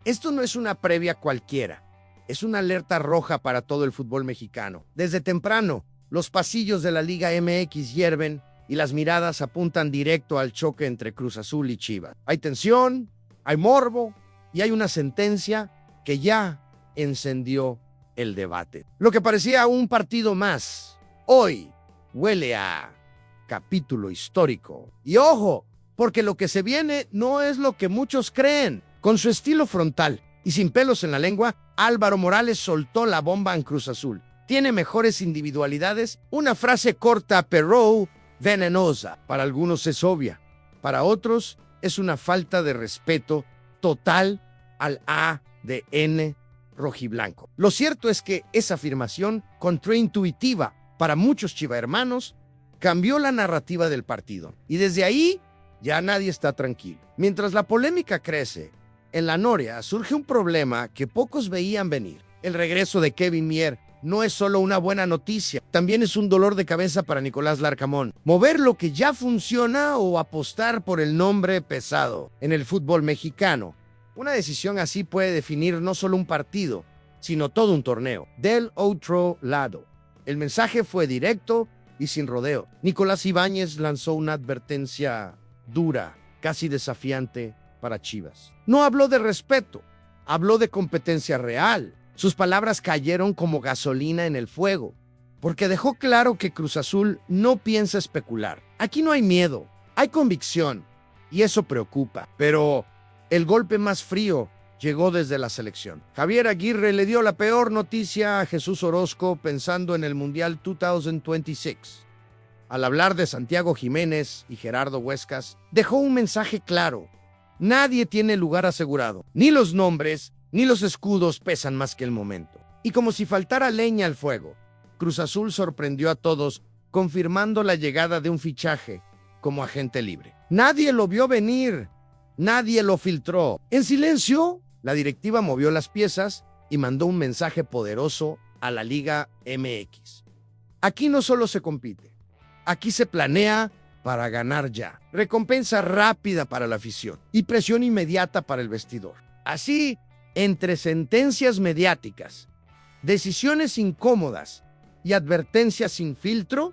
Esto no es una previa cualquiera, es una alerta roja para todo el fútbol mexicano. Desde temprano, los pasillos de la Liga MX hierven y las miradas apuntan directo al choque entre Cruz Azul y Chivas. Hay tensión, hay morbo y hay una sentencia que ya encendió el debate. Lo que parecía un partido más, hoy huele a capítulo histórico. Y ojo, porque lo que se viene no es lo que muchos creen. Con su estilo frontal y sin pelos en la lengua, Álvaro Morales soltó la bomba en Cruz Azul. Tiene mejores individualidades, una frase corta pero venenosa. Para algunos es obvia, para otros es una falta de respeto total al ADN rojiblanco. Lo cierto es que esa afirmación contraintuitiva para muchos chivahermanos cambió la narrativa del partido. Y desde ahí ya nadie está tranquilo. Mientras la polémica crece, en la Noria surge un problema que pocos veían venir. El regreso de Kevin Mier no es solo una buena noticia, también es un dolor de cabeza para Nicolás Larcamón. Mover lo que ya funciona o apostar por el nombre pesado en el fútbol mexicano. Una decisión así puede definir no solo un partido, sino todo un torneo. Del otro lado, el mensaje fue directo y sin rodeo. Nicolás Ibáñez lanzó una advertencia dura, casi desafiante para Chivas. No habló de respeto, habló de competencia real. Sus palabras cayeron como gasolina en el fuego, porque dejó claro que Cruz Azul no piensa especular. Aquí no hay miedo, hay convicción, y eso preocupa. Pero el golpe más frío llegó desde la selección. Javier Aguirre le dio la peor noticia a Jesús Orozco pensando en el Mundial 2026. Al hablar de Santiago Jiménez y Gerardo Huescas, dejó un mensaje claro. Nadie tiene lugar asegurado. Ni los nombres, ni los escudos pesan más que el momento. Y como si faltara leña al fuego, Cruz Azul sorprendió a todos confirmando la llegada de un fichaje como agente libre. Nadie lo vio venir, nadie lo filtró. En silencio, la directiva movió las piezas y mandó un mensaje poderoso a la Liga MX. Aquí no solo se compite, aquí se planea para ganar ya. Recompensa rápida para la afición y presión inmediata para el vestidor. Así, entre sentencias mediáticas, decisiones incómodas y advertencias sin filtro,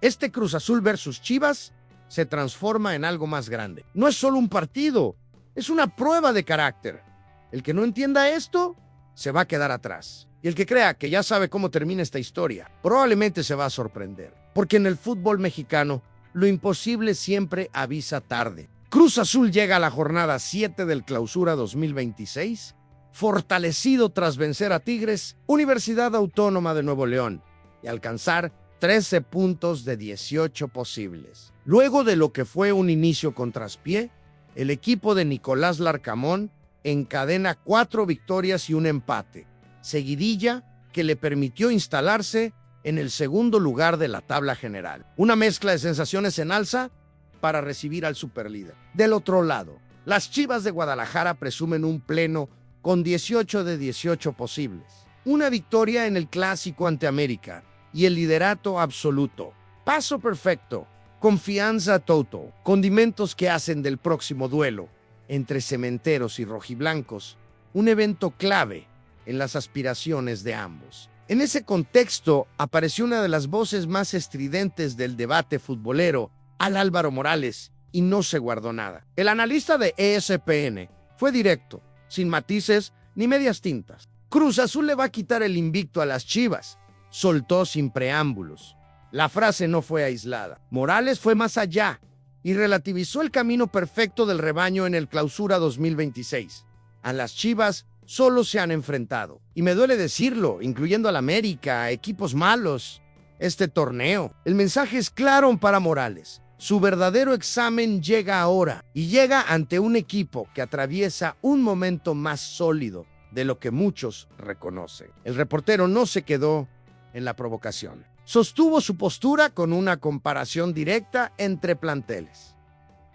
este Cruz Azul versus Chivas se transforma en algo más grande. No es solo un partido, es una prueba de carácter. El que no entienda esto, se va a quedar atrás. Y el que crea que ya sabe cómo termina esta historia, probablemente se va a sorprender. Porque en el fútbol mexicano, lo imposible siempre avisa tarde. Cruz Azul llega a la jornada 7 del Clausura 2026, fortalecido tras vencer a Tigres, Universidad Autónoma de Nuevo León, y alcanzar 13 puntos de 18 posibles. Luego de lo que fue un inicio con traspié, el equipo de Nicolás Larcamón encadena 4 victorias y un empate, seguidilla que le permitió instalarse en el segundo lugar de la tabla general. Una mezcla de sensaciones en alza para recibir al superlíder. Del otro lado, las Chivas de Guadalajara presumen un pleno con 18 de 18 posibles. Una victoria en el clásico ante América y el liderato absoluto. Paso perfecto, confianza total, condimentos que hacen del próximo duelo entre cementeros y rojiblancos un evento clave en las aspiraciones de ambos. En ese contexto apareció una de las voces más estridentes del debate futbolero, al Álvaro Morales, y no se guardó nada. El analista de ESPN fue directo, sin matices ni medias tintas. Cruz Azul le va a quitar el invicto a las Chivas, soltó sin preámbulos. La frase no fue aislada. Morales fue más allá y relativizó el camino perfecto del rebaño en el Clausura 2026. A las Chivas solo se han enfrentado, y me duele decirlo, incluyendo al América, a equipos malos, este torneo. El mensaje es claro para Morales. Su verdadero examen llega ahora, y llega ante un equipo que atraviesa un momento más sólido de lo que muchos reconocen. El reportero no se quedó en la provocación. Sostuvo su postura con una comparación directa entre planteles.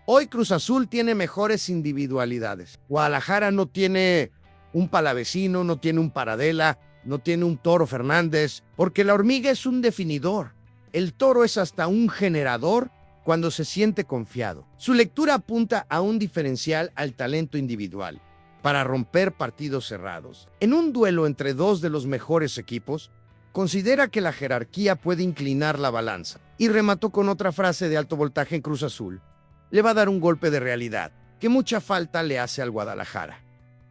Hoy Cruz Azul tiene mejores individualidades. Guadalajara no tiene un Palavecino, no tiene un Paradela, no tiene un Toro Fernández, porque la hormiga es un definidor. El Toro es hasta un generador cuando se siente confiado. Su lectura apunta a un diferencial al talento individual. para romper partidos cerrados. En un duelo entre dos de los mejores equipos, considera que la jerarquía puede inclinar la balanza. Y remató con otra frase de alto voltaje en Cruz Azul. Le va a dar un golpe de realidad, que mucha falta le hace al Guadalajara.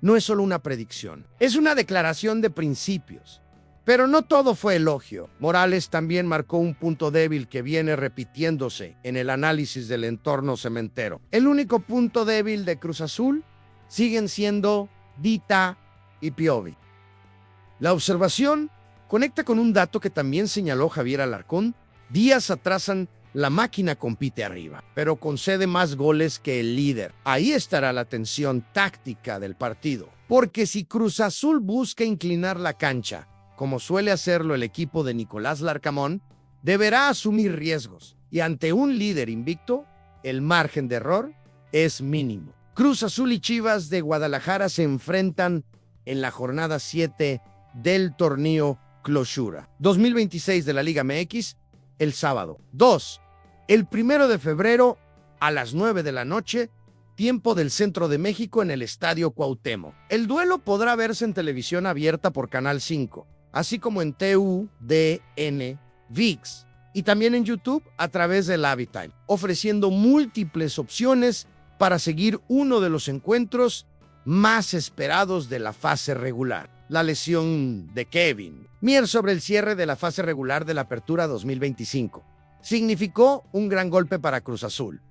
No es solo una predicción, es una declaración de principios. Pero no todo fue elogio. Morales también marcó un punto débil que viene repitiéndose en el análisis del entorno cementero. El único punto débil de Cruz Azul siguen siendo Dita y Piovi. La observación conecta con un dato que también señaló Javier Alarcón. Días atrasan, la máquina compite arriba, pero concede más goles que el líder. Ahí estará la tensión táctica del partido. Porque si Cruz Azul busca inclinar la cancha, como suele hacerlo el equipo de Nicolás Larcamón, deberá asumir riesgos. Y ante un líder invicto, el margen de error es mínimo. Cruz Azul y Chivas de Guadalajara se enfrentan en la jornada 7 del torneo Clausura 2026 de la Liga MX el sábado 2, el 1 de febrero a las 9 de la noche, tiempo del centro de México en el Estadio Cuauhtémoc. El duelo podrá verse en televisión abierta por Canal 5, así como en TUDN, ViX y también en YouTube a través del Avitime, ofreciendo múltiples opciones para seguir uno de los encuentros más esperados de la fase regular. La lesión de Kevin Mier sobre el cierre de la fase regular de la Apertura 2025 significó un gran golpe para Cruz Azul.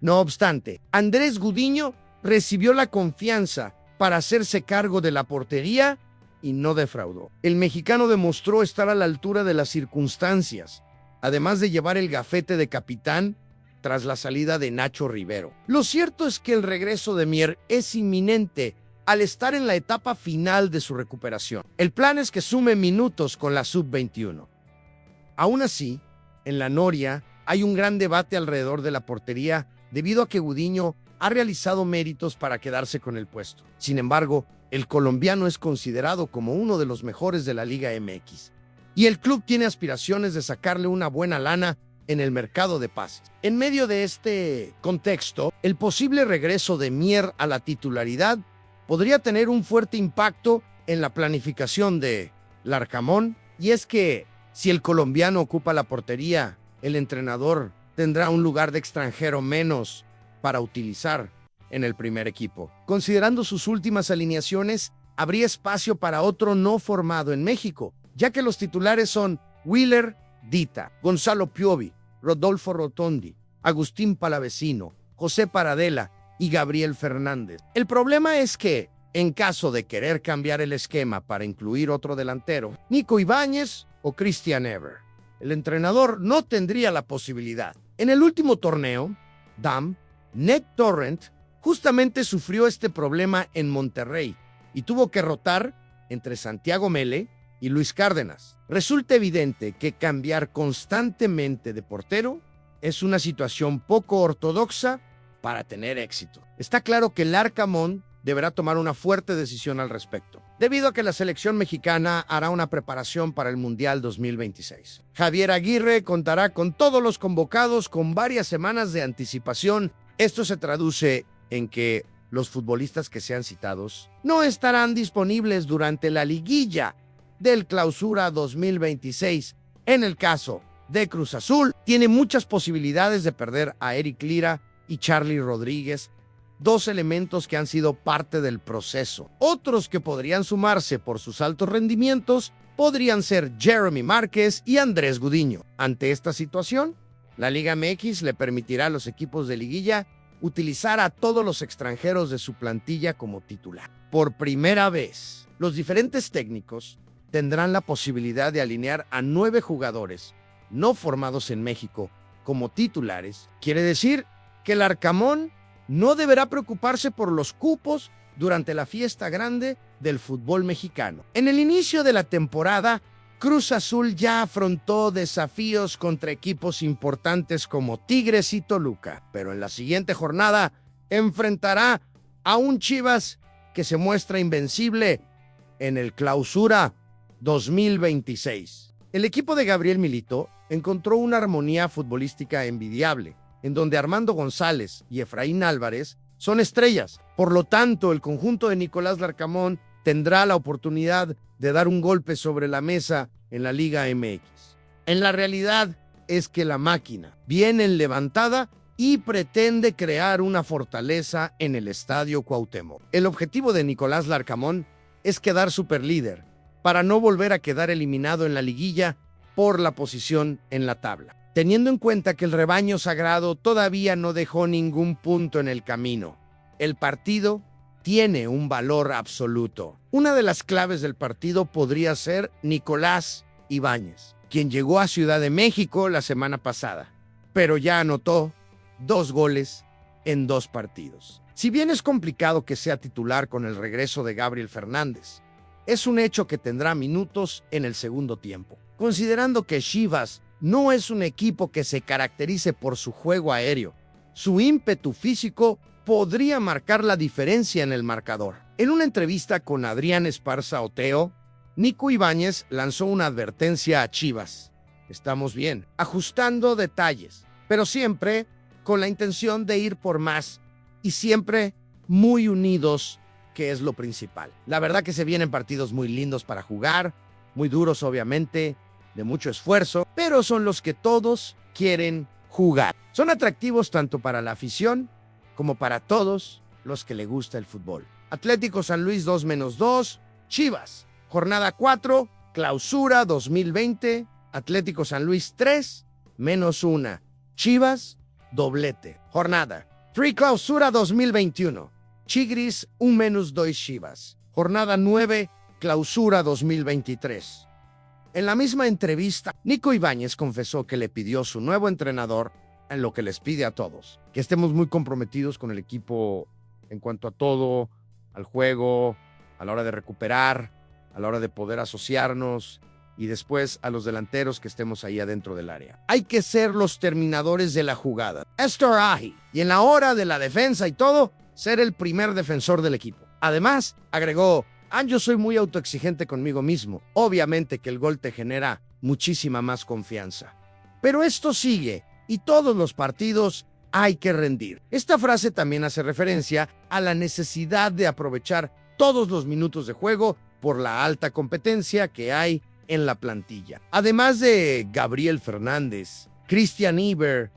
No obstante, Andrés Gudiño recibió la confianza para hacerse cargo de la portería y no defraudó. El mexicano demostró estar a la altura de las circunstancias, además de llevar el gafete de capitán tras la salida de Nacho Rivero. Lo cierto es que el regreso de Mier es inminente al estar en la etapa final de su recuperación. El plan es que sume minutos con la sub-21. Aún así, en la Noria hay un gran debate alrededor de la portería debido a que Gudiño ha realizado méritos para quedarse con el puesto. Sin embargo, el colombiano es considerado como uno de los mejores de la Liga MX y el club tiene aspiraciones de sacarle una buena lana en el mercado de pases. En medio de este contexto, el posible regreso de Mier a la titularidad podría tener un fuerte impacto en la planificación de Larcamón, y es que si el colombiano ocupa la portería, el entrenador tendrá un lugar de extranjero menos para utilizar en el primer equipo. Considerando sus últimas alineaciones, habría espacio para otro no formado en México, ya que los titulares son Willer Dita, Gonzalo Piovi, Rodolfo Rotondi, Agustín Palavecino, José Paradela y Gabriel Fernández. El problema es que, en caso de querer cambiar el esquema para incluir otro delantero, Nico Ibáñez o Christian Ever, el entrenador no tendría la posibilidad. En el último torneo, Ned Torrent justamente sufrió este problema en Monterrey y tuvo que rotar entre Santiago Mele y Luis Cárdenas. Resulta evidente que cambiar constantemente de portero es una situación poco ortodoxa para tener éxito. Está claro que Larcamón deberá tomar una fuerte decisión al respecto, debido a que la selección mexicana hará una preparación para el Mundial 2026. Javier Aguirre contará con todos los convocados con varias semanas de anticipación. Esto se traduce en que los futbolistas que sean citados no estarán disponibles durante la liguilla del Clausura 2026. En el caso de Cruz Azul, tiene muchas posibilidades de perder a Eric Lira y Charlie Rodríguez, dos elementos que han sido parte del proceso. Otros que podrían sumarse por sus altos rendimientos podrían ser Jeremy Márquez y Andrés Gudiño. Ante esta situación, la Liga MX le permitirá a los equipos de liguilla utilizar a todos los extranjeros de su plantilla como titular. Por primera vez, los diferentes técnicos tendrán la posibilidad de alinear a 9 jugadores no formados en México como titulares. Quiere decir que el Larcamón no deberá preocuparse por los cupos durante la fiesta grande del fútbol mexicano. En el inicio de la temporada, Cruz Azul ya afrontó desafíos contra equipos importantes como Tigres y Toluca, pero en la siguiente jornada enfrentará a un Chivas que se muestra invencible en el Clausura 2026. El equipo de Gabriel Milito encontró una armonía futbolística envidiable, en donde Armando González y Efraín Álvarez son estrellas. Por lo tanto, el conjunto de Nicolás Larcamón tendrá la oportunidad de dar un golpe sobre la mesa en la Liga MX. En la realidad es que la máquina viene levantada y pretende crear una fortaleza en el Estadio Cuauhtémoc. El objetivo de Nicolás Larcamón es quedar superlíder para no volver a quedar eliminado en la liguilla por la posición en la tabla, teniendo en cuenta que el rebaño sagrado todavía no dejó ningún punto en el camino. El partido tiene un valor absoluto. Una de las claves del partido podría ser Nicolás Ibáñez, quien llegó a Ciudad de México la semana pasada, pero ya anotó 2 goles en 2 partidos. Si bien es complicado que sea titular con el regreso de Gabriel Fernández, es un hecho que tendrá minutos en el segundo tiempo. Considerando que Chivas no es un equipo que se caracterice por su juego aéreo, su ímpetu físico podría marcar la diferencia en el marcador. En una entrevista con Adrián Esparza Oteo, Nico Ibáñez lanzó una advertencia a Chivas. Estamos bien, ajustando detalles, pero siempre con la intención de ir por más y siempre muy unidos, que es lo principal. La verdad que se vienen partidos muy lindos para jugar, muy duros obviamente, de mucho esfuerzo, pero son los que todos quieren jugar. Son atractivos tanto para la afición como para todos los que le gusta el fútbol. Atlético San Luis 2-2, Chivas, jornada 4, clausura 2020, Atlético San Luis 3-1, Chivas, doblete. Jornada 3, clausura 2021, Chigris 1-2 Chivas, jornada 9, clausura 2023. En la misma entrevista, Nico Ibáñez confesó que le pidió su nuevo entrenador en lo que les pide a todos, que estemos muy comprometidos con el equipo en cuanto a todo, al juego, a la hora de recuperar, a la hora de poder asociarnos y después a los delanteros que estemos ahí adentro del área. Hay que ser los terminadores de la jugada. Estorahi. Y en la hora de la defensa y todo, ser el primer defensor del equipo. Además, agregó, yo soy muy autoexigente conmigo mismo. Obviamente que el gol te genera muchísima más confianza. Pero esto sigue. Y todos los partidos hay que rendir. Esta frase también hace referencia a la necesidad de aprovechar todos los minutos de juego por la alta competencia que hay en la plantilla. Además de Gabriel Fernández, Christian Iber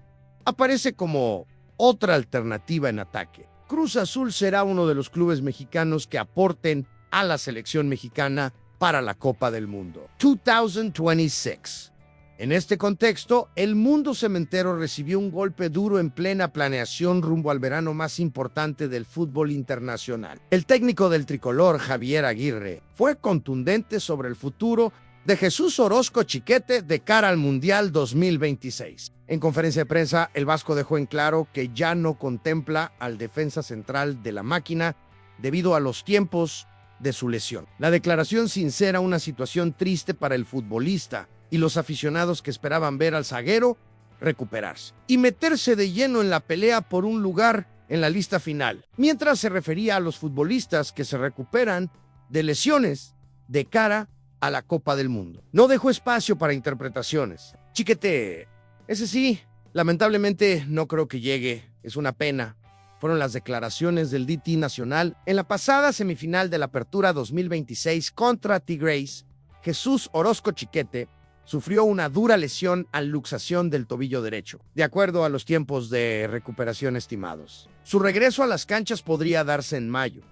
aparece como otra alternativa en ataque. Cruz Azul será uno de los clubes mexicanos que aporten a la selección mexicana para la Copa del Mundo 2026. En este contexto, el mundo cementero recibió un golpe duro en plena planeación rumbo al verano más importante del fútbol internacional. El técnico del tricolor, Javier Aguirre, fue contundente sobre el futuro de Jesús Orozco Chiquete de cara al Mundial 2026. En conferencia de prensa, el vasco dejó en claro que ya no contempla al defensa central de la máquina debido a los tiempos de su lesión. La declaración sincera una situación triste para el futbolista y los aficionados que esperaban ver al zaguero recuperarse y meterse de lleno en la pelea por un lugar en la lista final, mientras se refería a los futbolistas que se recuperan de lesiones de cara a la Copa del Mundo. No dejó espacio para interpretaciones. Chiquete, ese sí, lamentablemente no creo que llegue, es una pena. Fueron las declaraciones del DT nacional en la pasada semifinal de la Apertura 2026 contra Tigres. Jesús Orozco Chiquete sufrió una dura lesión al luxación del tobillo derecho, de acuerdo a los tiempos de recuperación estimados. Su regreso a las canchas podría darse en mayo,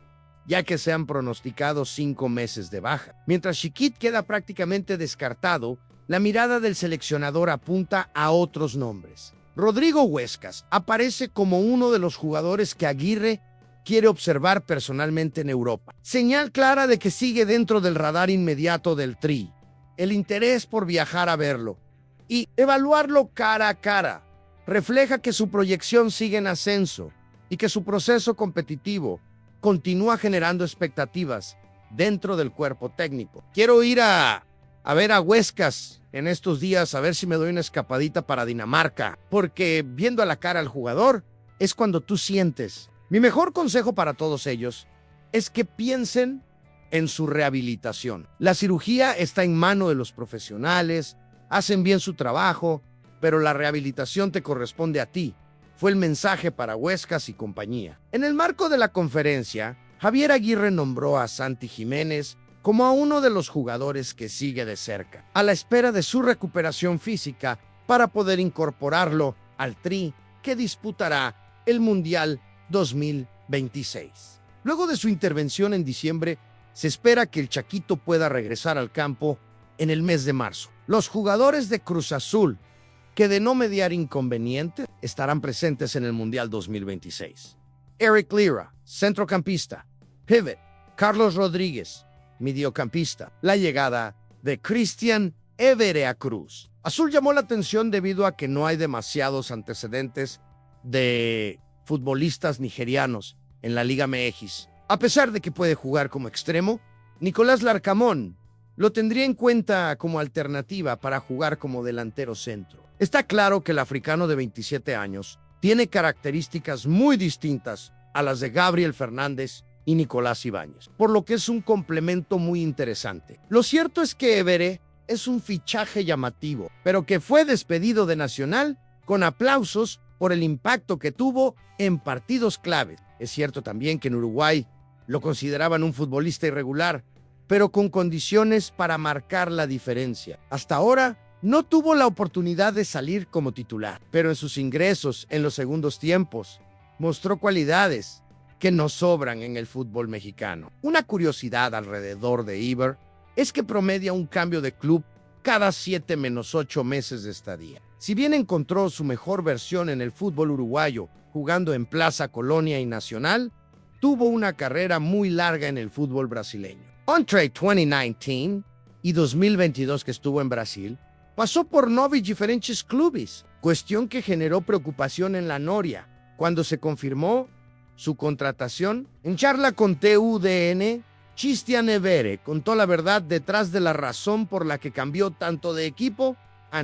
ya que se han pronosticado 5 meses de baja. Mientras Chiquit queda prácticamente descartado, la mirada del seleccionador apunta a otros nombres. Rodrigo Huescas aparece como uno de los jugadores que Aguirre quiere observar personalmente en Europa. Señal clara de que sigue dentro del radar inmediato del Tri. El interés por viajar a verlo y evaluarlo cara a cara refleja que su proyección sigue en ascenso y que su proceso competitivo continúa generando expectativas dentro del cuerpo técnico. Quiero ir a ver a Huescas en estos días, a ver si me doy una escapadita para Dinamarca, porque viendo a la cara al jugador es cuando tú sientes. Mi mejor consejo para todos ellos es que piensen en su rehabilitación. La cirugía está en mano de los profesionales, hacen bien su trabajo, pero la rehabilitación te corresponde a ti, fue el mensaje para Huescas y compañía. En el marco de la conferencia, Javier Aguirre nombró a Santi Jiménez como a uno de los jugadores que sigue de cerca, a la espera de su recuperación física para poder incorporarlo al Tri que disputará el Mundial 2026. Luego de su intervención en diciembre, se espera que el Chaquito pueda regresar al campo en el mes de marzo. Los jugadores de Cruz Azul, que de no mediar inconvenientes, estarán presentes en el Mundial 2026. Eric Lira, centrocampista. Pivot, Carlos Rodríguez, mediocampista. La llegada de Cristian Évere a Cruz Azul llamó la atención debido a que no hay demasiados antecedentes de futbolistas nigerianos en la Liga MX. A pesar de que puede jugar como extremo, Nicolás Larcamón lo tendría en cuenta como alternativa para jugar como delantero centro. Está claro que el africano de 27 años tiene características muy distintas a las de Gabriel Fernández y Nicolás Ibáñez, por lo que es un complemento muy interesante. Lo cierto es que Évere es un fichaje llamativo, pero que fue despedido de Nacional con aplausos por el impacto que tuvo en partidos claves. Es cierto también que en Uruguay lo consideraban un futbolista irregular, pero con condiciones para marcar la diferencia. Hasta ahora no tuvo la oportunidad de salir como titular, pero en sus ingresos en los segundos tiempos mostró cualidades que no sobran en el fútbol mexicano. Una curiosidad alrededor de Iber es que promedia un cambio de club cada 7-8 meses de estadía. Si bien encontró su mejor versión en el fútbol uruguayo, jugando en Plaza Colonia y Nacional, tuvo una carrera muy larga en el fútbol brasileño. Entre 2019 y 2022 que estuvo en Brasil, pasó por 9 diferentes clubes, cuestión que generó preocupación en la Noria cuando se confirmó su contratación. En charla con TUDN, Cristian Évere contó la verdad detrás de la razón por la que cambió tanto de equipo.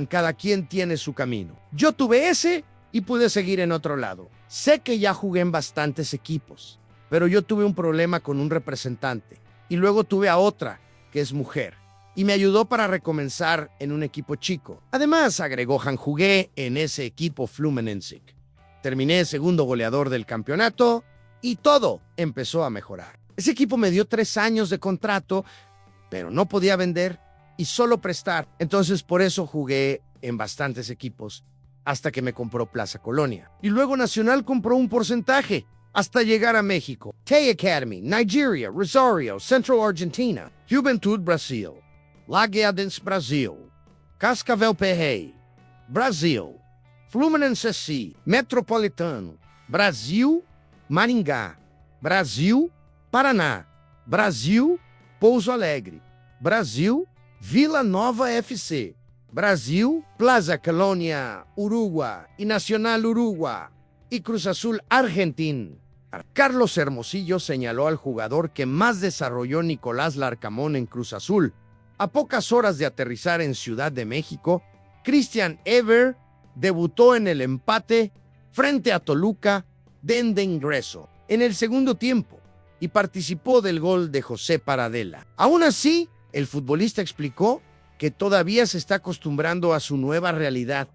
Cada quien tiene su camino. Yo tuve ese y pude seguir en otro lado. Sé que ya jugué en bastantes equipos, pero yo tuve un problema con un representante y luego tuve a otra, que es mujer, y me ayudó para recomenzar en un equipo chico. Además, agregó Han, jugué en ese equipo Fluminense. Terminé segundo goleador del campeonato y todo empezó a mejorar. Ese equipo me dio 3 años de contrato, pero no podía vender y solo prestar. Entonces por eso jugué en bastantes equipos hasta que me compró Plaza Colonia. Y luego Nacional compró un porcentaje hasta llegar a México. K-Academy, Nigeria, Rosario, Central Argentina, Juventud Brasil, Lagueadense Brasil, Cascavel PRI, Brasil, Fluminense C, Metropolitano, Brasil, Maringá, Brasil, Paraná, Brasil, Pouso Alegre, Brasil, Vila Nova FC, Brasil, Plaza Colonia, Uruguay y Nacional Uruguay y Cruz Azul Argentina. Carlos Hermosillo señaló al jugador que más desarrolló Nicolás Larcamón en Cruz Azul. A pocas horas de aterrizar en Ciudad de México, Cristian Évere debutó en el empate frente a Toluca de ingreso en el segundo tiempo y participó del gol de José Paradela. Aún así, el futbolista explicó que todavía se está acostumbrando a su nueva realidad.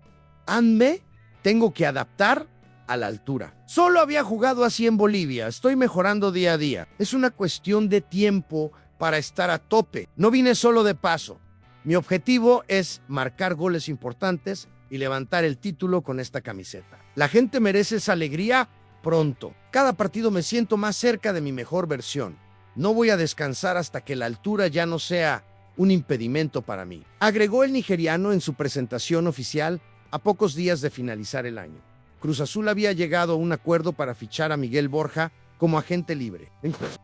Tengo que adaptar a la altura. Solo había jugado así en Bolivia, estoy mejorando día a día. Es una cuestión de tiempo para estar a tope. No vine solo de paso. Mi objetivo es marcar goles importantes y levantar el título con esta camiseta. La gente merece esa alegría pronto. Cada partido me siento más cerca de mi mejor versión. No voy a descansar hasta que la altura ya no sea un impedimento para mí, agregó el nigeriano en su presentación oficial a pocos días de finalizar el año. Cruz Azul había llegado a un acuerdo para fichar a Miguel Borja como agente libre.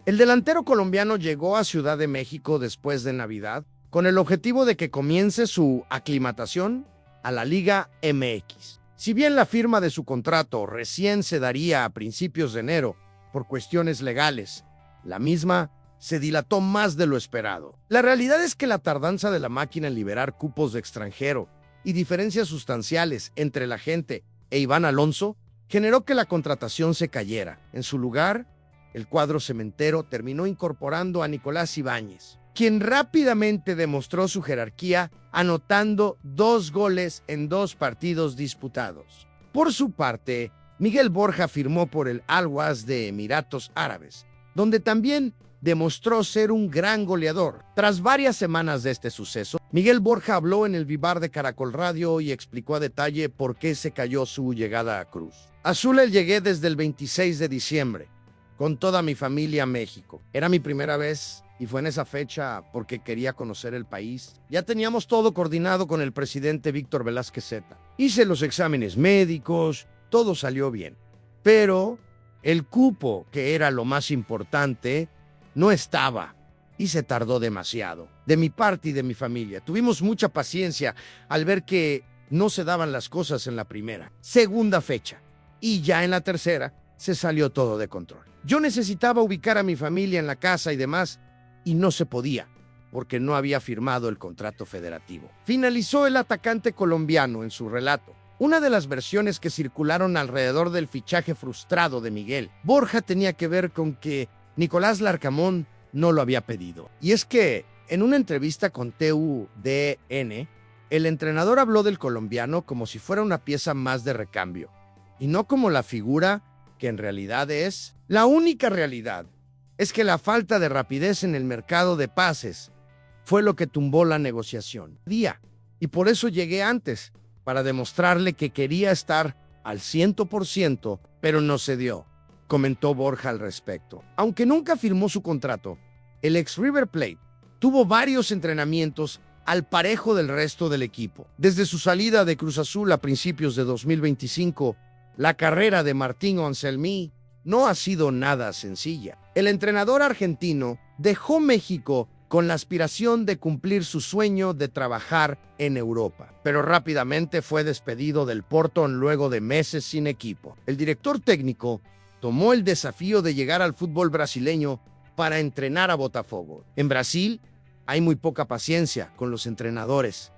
El delantero colombiano llegó a Ciudad de México después de Navidad con el objetivo de que comience su aclimatación a la Liga MX. Si bien la firma de su contrato recién se daría a principios de enero por cuestiones legales, la misma se dilató más de lo esperado. La realidad es que la tardanza de la máquina en liberar cupos de extranjero y diferencias sustanciales entre la gente e Iván Alonso generó que la contratación se cayera. En su lugar, el cuadro cementero terminó incorporando a Nicolás Ibáñez, quien rápidamente demostró su jerarquía anotando 2 goles en 2 partidos disputados. Por su parte, Miguel Borja firmó por el Al-Wahda de Emiratos Árabes, donde también demostró ser un gran goleador. Tras varias semanas de este suceso, Miguel Borja habló en el Vivar de Caracol Radio y explicó a detalle por qué se cayó su llegada a Cruz Azul. Llegué desde el 26 de diciembre, con toda mi familia a México. Era mi primera vez y fue en esa fecha porque quería conocer el país. Ya teníamos todo coordinado con el presidente Víctor Velázquez Zeta. Hice los exámenes médicos, todo salió bien. Pero el cupo, que era lo más importante, no estaba y se tardó demasiado. De mi parte y de mi familia, tuvimos mucha paciencia al ver que no se daban las cosas en la primera, segunda fecha, y ya en la tercera se salió todo de control. Yo necesitaba ubicar a mi familia en la casa y demás, y no se podía, porque no había firmado el contrato federativo. Finalizó el atacante colombiano en su relato. Una de las versiones que circularon alrededor del fichaje frustrado de Miguel Borja tenía que ver con que Nicolás Larcamón no lo había pedido. Y es que, en una entrevista con TUDN, el entrenador habló del colombiano como si fuera una pieza más de recambio, y no como la figura que en realidad es. La única realidad es que la falta de rapidez en el mercado de pases fue lo que tumbó la negociación. Y por eso llegué antes, para demostrarle que quería estar al 100%, pero no se dio, comentó Borja al respecto. Aunque nunca firmó su contrato, el ex River Plate tuvo varios entrenamientos al parejo del resto del equipo. Desde su salida de Cruz Azul a principios de 2025, la carrera de Martín Anselmi no ha sido nada sencilla. El entrenador argentino dejó México con la aspiración de cumplir su sueño de trabajar en Europa, pero rápidamente fue despedido del Porto luego de meses sin equipo. El director técnico tomó el desafío de llegar al fútbol brasileño para entrenar a Botafogo. En Brasil hay muy poca paciencia con los entrenadores.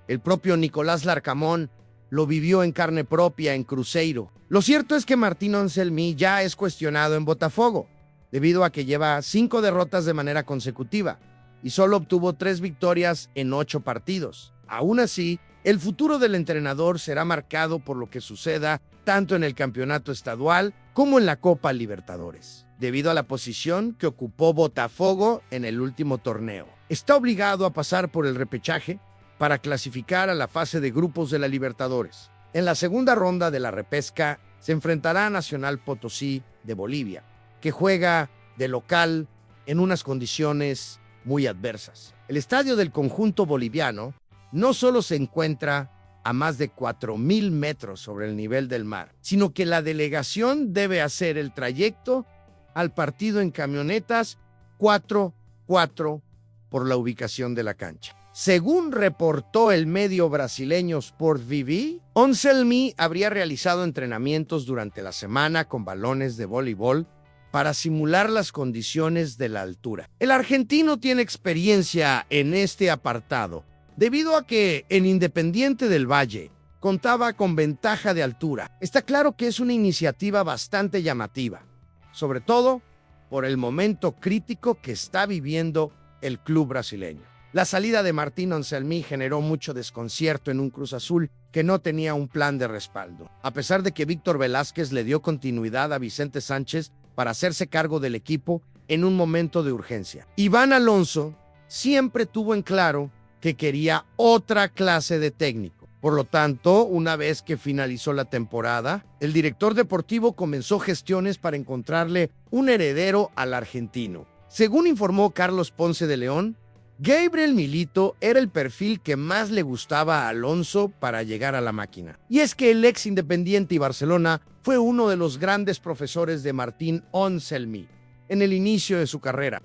El propio Nicolás Larcamón lo vivió en carne propia en Cruzeiro. Lo cierto es que Martín Anselmi ya es cuestionado en Botafogo, debido a que lleva 5 derrotas de manera consecutiva y solo obtuvo 3 victorias en 8 partidos. Aún así, el futuro del entrenador será marcado por lo que suceda tanto en el campeonato estadual como en la Copa Libertadores, debido a la posición que ocupó Botafogo en el último torneo. Está obligado a pasar por el repechaje para clasificar a la fase de grupos de la Libertadores. En la segunda ronda de la repesca se enfrentará a Nacional Potosí de Bolivia, que juega de local en unas condiciones muy adversas. El estadio del conjunto boliviano no solo se encuentra a más de 4.000 metros sobre el nivel del mar, sino que la delegación debe hacer el trayecto al partido en camionetas 4x4 por la ubicación de la cancha. Según reportó el medio brasileño Sport TV, Anselmi habría realizado entrenamientos durante la semana con balones de voleibol para simular las condiciones de la altura. El argentino tiene experiencia en este apartado, debido a que en Independiente del Valle contaba con ventaja de altura. Está claro que es una iniciativa bastante llamativa, sobre todo por el momento crítico que está viviendo el club brasileño. La salida de Martín Anselmi generó mucho desconcierto en un Cruz Azul que no tenía un plan de respaldo. A pesar de que Víctor Velázquez le dio continuidad a Vicente Sánchez para hacerse cargo del equipo en un momento de urgencia, Iván Alonso siempre tuvo en claro que quería otra clase de técnico. Por lo tanto, una vez que finalizó la temporada, el director deportivo comenzó gestiones para encontrarle un heredero al argentino. Según informó Carlos Ponce de León, Gabriel Milito era el perfil que más le gustaba a Alonso para llegar a la máquina. Y es que el ex Independiente y Barcelona fue uno de los grandes profesores de Martín Anselmi en el inicio de su carrera.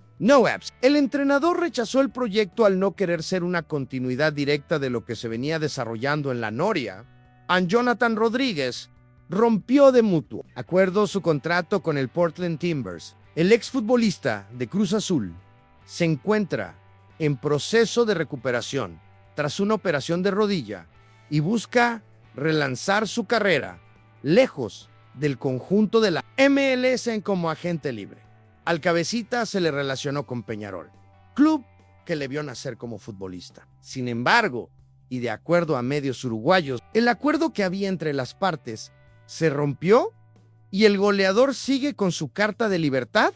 El entrenador rechazó el proyecto al no querer ser una continuidad directa de lo que se venía desarrollando en la Noria. Jonathan Rodríguez rompió de mutuo acuerdo su contrato con el Portland Timbers. El exfutbolista de Cruz Azul se encuentra en proceso de recuperación tras una operación de rodilla y busca relanzar su carrera lejos del conjunto de la MLS como agente libre. Al cabecita se le relacionó con Peñarol, club que le vio nacer como futbolista. Sin embargo, y de acuerdo a medios uruguayos, el acuerdo que había entre las partes se rompió y el goleador sigue con su carta de libertad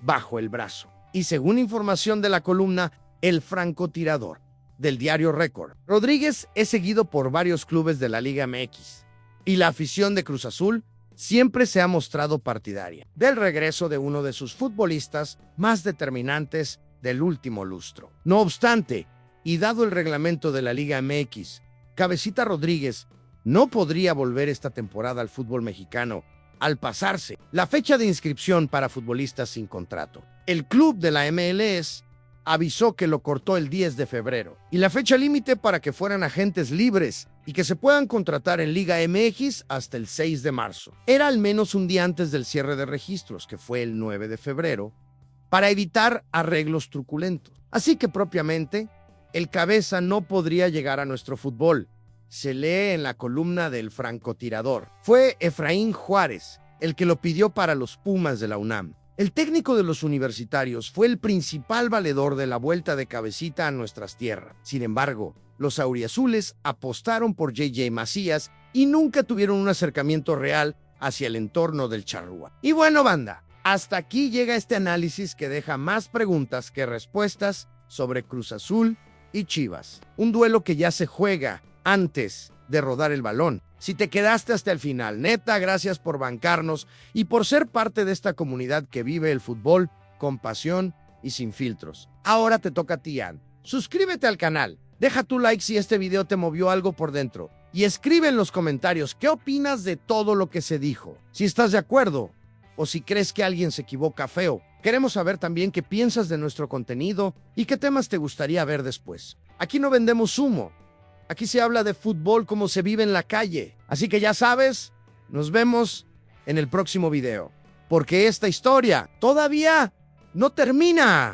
bajo el brazo. Y según información de la columna El Francotirador del diario Récord, Rodríguez es seguido por varios clubes de la Liga MX y la afición de Cruz Azul siempre se ha mostrado partidaria del regreso de uno de sus futbolistas más determinantes del último lustro. No obstante, y dado el reglamento de la Liga MX, Cabecita Rodríguez no podría volver esta temporada al fútbol mexicano al pasarse la fecha de inscripción para futbolistas sin contrato. El club de la MLS avisó que lo cortó el 10 de febrero y la fecha límite para que fueran agentes libres y que se puedan contratar en Liga MX hasta el 6 de marzo. Era al menos un día antes del cierre de registros, que fue el 9 de febrero, para evitar arreglos truculentos. Así que propiamente, el cabeza no podría llegar a nuestro fútbol. Se lee en la columna del Francotirador. Fue Efraín Juárez el que lo pidió para los Pumas de la UNAM. El técnico de los universitarios fue el principal valedor de la vuelta de Cabecita a nuestras tierras. Sin embargo, los auriazules apostaron por JJ Macías y nunca tuvieron un acercamiento real hacia el entorno del charrúa. Y bueno, banda, hasta aquí llega este análisis que deja más preguntas que respuestas sobre Cruz Azul y Chivas. Un duelo que ya se juega antes de rodar el balón. Si te quedaste hasta el final, neta, gracias por bancarnos y por ser parte de esta comunidad que vive el fútbol con pasión y sin filtros. Ahora te toca a ti, Ann. Suscríbete al canal, deja tu like si este video te movió algo por dentro y escribe en los comentarios qué opinas de todo lo que se dijo. Si estás de acuerdo o si crees que alguien se equivoca feo. Queremos saber también qué piensas de nuestro contenido y qué temas te gustaría ver después. Aquí no vendemos humo. Aquí se habla de fútbol como se vive en la calle. Así que ya sabes, nos vemos en el próximo video. Porque esta historia todavía no termina.